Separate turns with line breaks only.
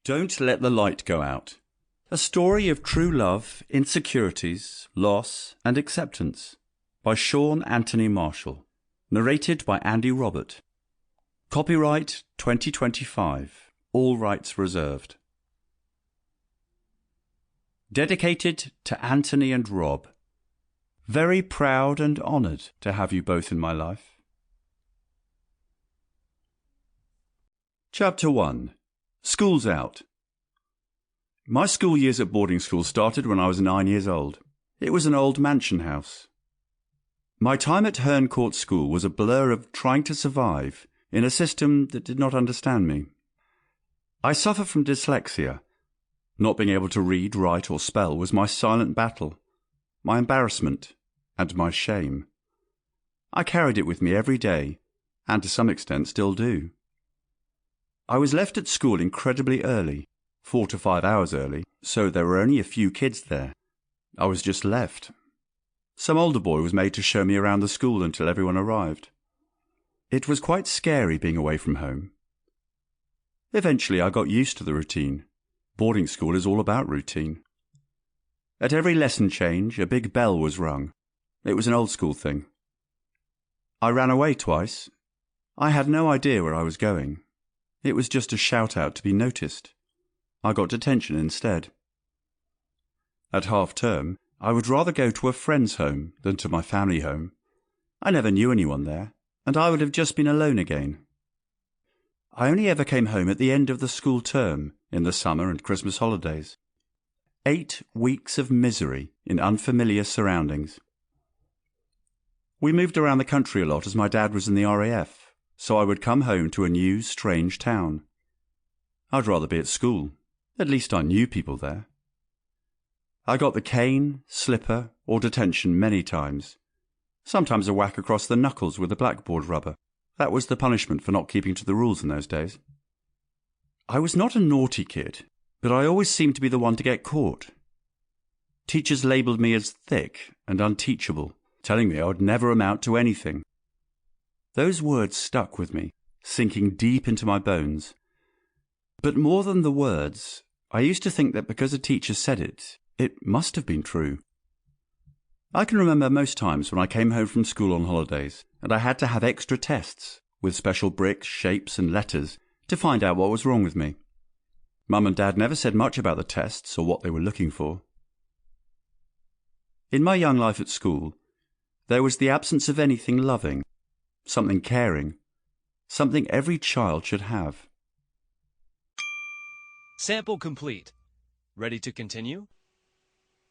Don't Let the Light Go Out. A story of true love, insecurities, loss, and acceptance. By Shaun Anthony Marshall. Narrated by Andy Robert. Copyright 2025. All rights reserved. Dedicated to Anthony and Rob. Very proud and honoured to have you both in my life. Chapter 1. School's Out. My school years at boarding school started when I was 9 years old. It was an old mansion house. My time at Herne Court School was a blur of trying to survive in a system that did not understand me. I suffer from dyslexia. Not being able to read, write, or spell was my silent battle, my embarrassment, and my shame. I carried it with me every day, and to some extent still do. I was left at school incredibly early, 4 to 5 hours early, so there were only a few kids there. I was just left. Some older boy was made to show me around the school until everyone arrived. It was quite scary being away from home. Eventually I got used to the routine. Boarding school is all about routine. At every lesson change, a big bell was rung. It was an old school thing. I ran away twice. I had no idea where I was going. It was just a shout-out to be noticed. I got detention instead. At half-term, I would rather go to a friend's home than to my family home. I never knew anyone there, and I would have just been alone again. I only ever came home at the end of the school term, in the summer and Christmas holidays. 8 weeks of misery in unfamiliar surroundings. We moved around the country a lot as my dad was in the RAF. So I would come home to a new, strange town. I'd rather be at school. At least I knew people there. I got the cane, slipper, or detention many times. Sometimes a whack across the knuckles with a blackboard rubber. That was the punishment for not keeping to the rules in those days. I was not a naughty kid, but I always seemed to be the one to get caught. Teachers labelled me as thick and unteachable, telling me I would never amount to anything. Those words stuck with me, sinking deep into my bones. But more than the words, I used to think that because a teacher said it, it must have been true. I can remember most times when I came home from school on holidays, and I had to have extra tests, with special bricks, shapes, and letters, to find out what was wrong with me. Mum and Dad never said much about the tests or what they were looking for. In my young life at school, there was the absence of anything loving. Something caring, something every child should have.
Sample complete. Ready to continue?